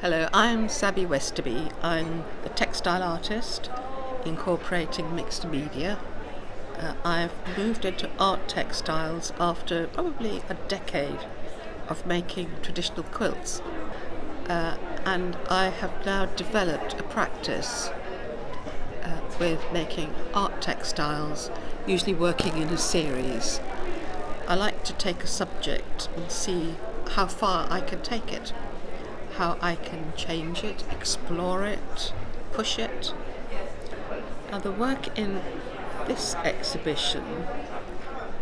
Hello, I'm Sabi Westoby. I'm a textile artist incorporating mixed media. I've moved into art textiles after probably a decade of making traditional quilts. And I have now developed a practice with making art textiles, usually working in a series. I like to take a subject and see how far I can take it, how I can change it, explore it, push it. Now, the work in this exhibition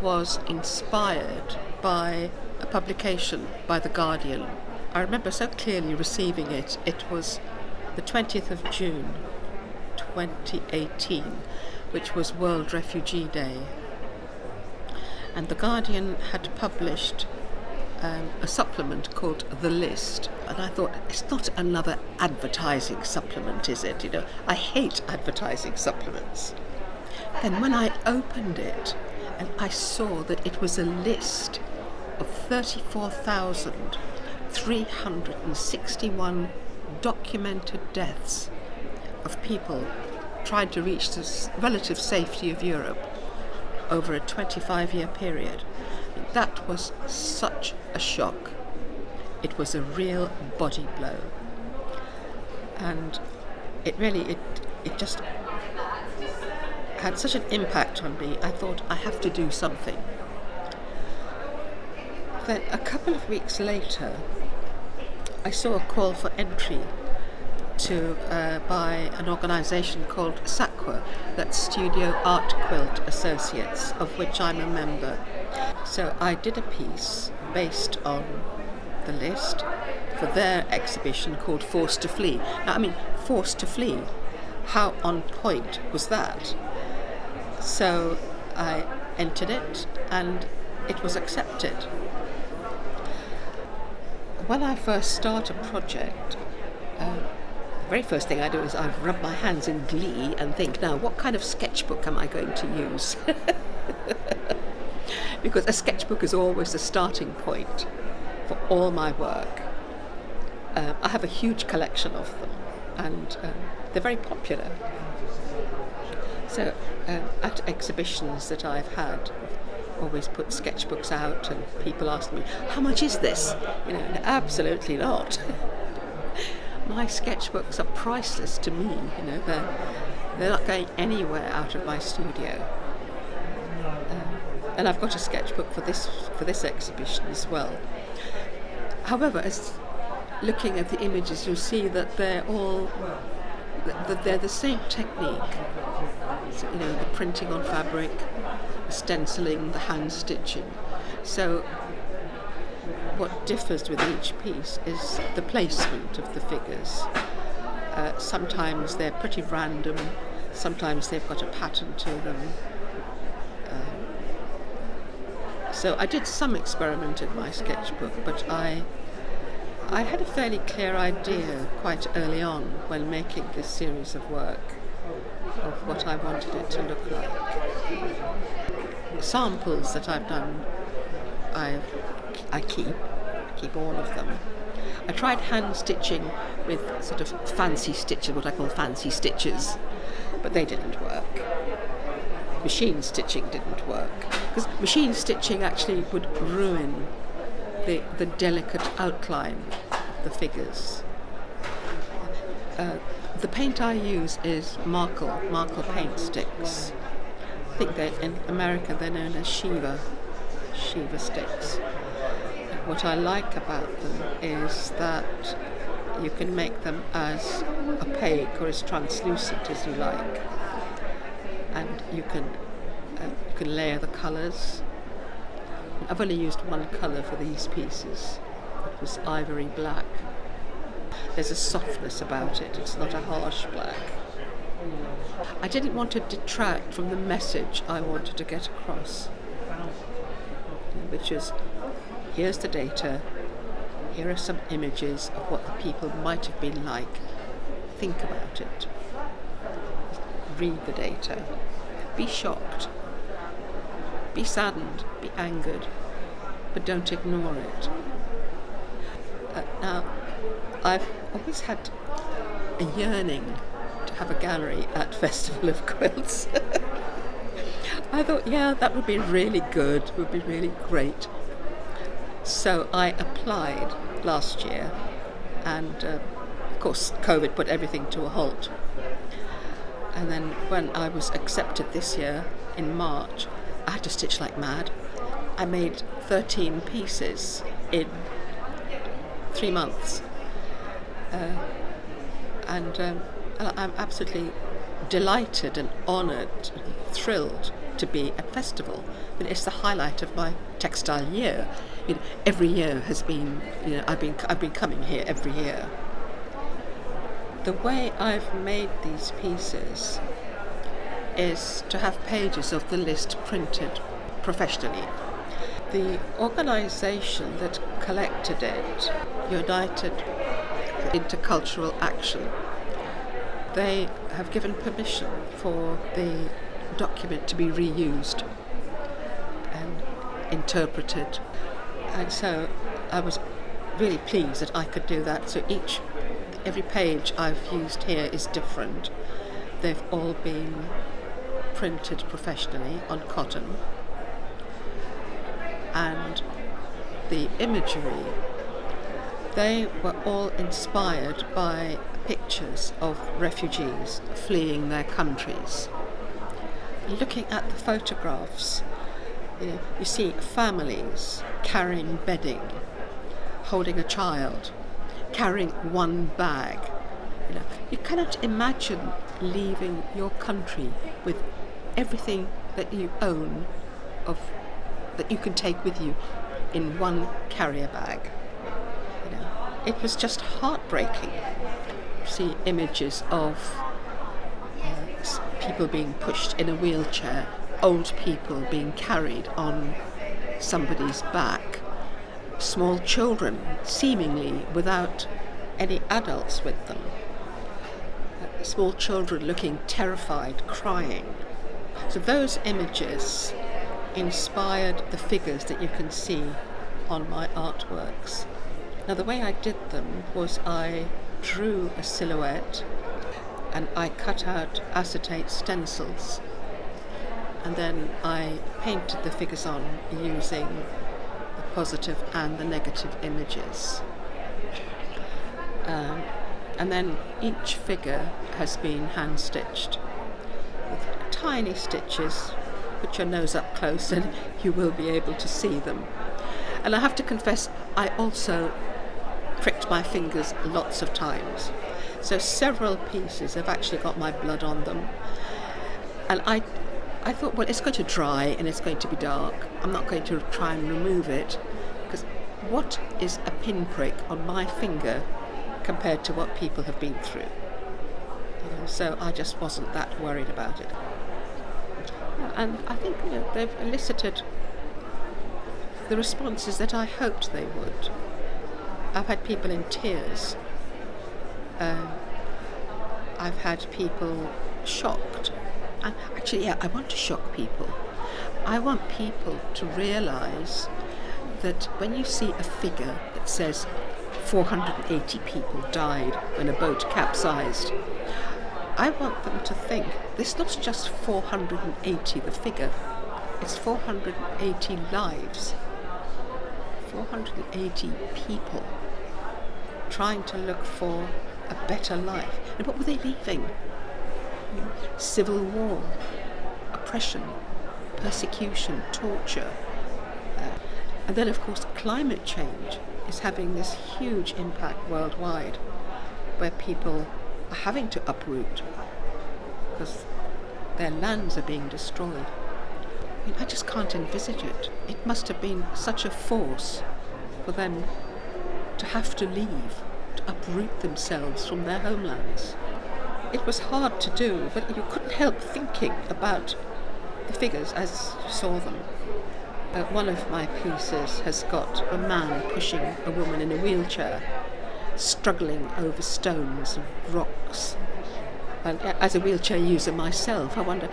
was inspired by a publication by The Guardian. I remember so clearly receiving it. It was the 20th of June 2018, which was World Refugee Day. And The Guardian had published a supplement called The List, and I thought, it's not another advertising supplement, is it? I hate advertising supplements. Then when I opened it and I saw that it was a list of 34,361 documented deaths of people trying to reach the relative safety of Europe over a 25-year period. That was such a shock. It was a real body blow. And it just had such an impact on me. I thought, I have to do something. Then a couple of weeks later, I saw a call for entry by an organisation called SAQA, that's Studio Art Quilt Associates, of which I'm a member. So I did a piece based on The List for their exhibition called Forced to Flee. Now, Forced to Flee, how on point was that? So I entered it and it was accepted. When I first start a project, the very first thing I do is I rub my hands in glee and think, now, what kind of sketchbook am I going to use? Because a sketchbook is always the starting point for all my work. I have a huge collection of them, and they're very popular. So at exhibitions that I've had, I've always put sketchbooks out, and people ask me, how much is this? Absolutely not. My sketchbooks are priceless to me. They're not going anywhere out of my studio. And I've got a sketchbook for this exhibition as well. However, as looking at the images, you'll see that they're the same technique. So, the printing on fabric, the stenciling, the hand stitching. So what differs with each piece is the placement of the figures. Sometimes they're pretty random, sometimes they've got a pattern to them. So I did some experiment in my sketchbook, but I had a fairly clear idea quite early on when making this series of work of what I wanted it to look like. Samples that I've done, I keep all of them. I tried hand stitching with sort of fancy stitches, what I call fancy stitches, but they didn't work. Machine stitching didn't work, because machine stitching actually would ruin the delicate outline of the figures. The paint I use is Markle paint sticks. I think in America they're known as Shiva sticks. And what I like about them is that you can make them as opaque or as translucent as you like. And you can layer the colours. I've only used one colour for these pieces. It was ivory black. There's a softness about it. It's not a harsh black. I didn't want to detract from the message I wanted to get across, which is, here's the data, here are some images of what the people might have been like. Think about it. Read the data. Be shocked. Be saddened. Be angered. But don't ignore it. Now, I've always had a yearning to have a gallery at Festival of Quilts. I thought, yeah, that would be really good, would be really great. So I applied last year, and of course COVID put everything to a halt. And then when I was accepted this year in March, I had to stitch like mad. I made 13 pieces in 3 months. And I'm absolutely delighted and honoured, thrilled to be at festival. I mean, it's the highlight of my textile year. You know, every year has been, you know, I've been coming here every year. The way I've made these pieces is to have pages of the list printed professionally. The organisation that collected it, United Intercultural Action, they have given permission for the document to be reused and interpreted. And so I was really pleased that I could do that. So every page I've used here is different. They've all been printed professionally on cotton. And the imagery, they were all inspired by pictures of refugees fleeing their countries. Looking at the photographs, you see families carrying bedding, holding a child, carrying one bag. You cannot imagine leaving your country with everything that you own that you can take with you in one carrier bag. It was just heartbreaking to see images of people being pushed in a wheelchair, old people being carried on somebody's back, small children seemingly without any adults with them, small children looking terrified, crying. So those images inspired the figures that you can see on my artworks. Now the way I did them was I drew a silhouette and I cut out acetate stencils, and then I painted the figures on using the positive and the negative images. And then each figure has been hand stitched with tiny stitches. Put your nose up close and you will be able to see them. And I have to confess, I also pricked my fingers lots of times. So several pieces have actually got my blood on them. And I thought, well, it's going to dry and it's going to be dark. I'm not going to try and remove it, because what is a pinprick on my finger compared to what people have been through? So I just wasn't that worried about it. And I think they've elicited the responses that I hoped they would. I've had people in tears. I've had people shocked. And actually, I want to shock people. I want people to realise that when you see a figure that says 480 people died when a boat capsized, I want them to think this not just 480 the figure, it's 480 lives, 480 people trying to look for a better life. And what were they leaving? Civil war, oppression, persecution, torture. And then of course climate change is having this huge impact worldwide, where people are having to uproot because their lands are being destroyed. I just can't envisage it. It must have been such a force for them to have to leave, to uproot themselves from their homelands. It was hard to do, but you couldn't help thinking about the figures as you saw them. One of my pieces has got a man pushing a woman in a wheelchair, struggling over stones and rocks. And as a wheelchair user myself, I wonder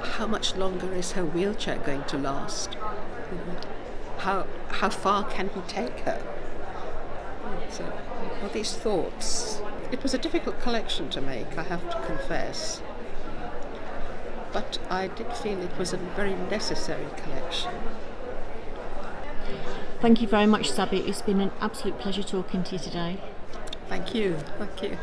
how much longer is her wheelchair going to last? How far can he take her? So, all these thoughts. It was a difficult collection to make, I have to confess. But I did feel it was a very necessary collection. Thank you very much, Sabi. It's been an absolute pleasure talking to you today. Thank you. Thank you.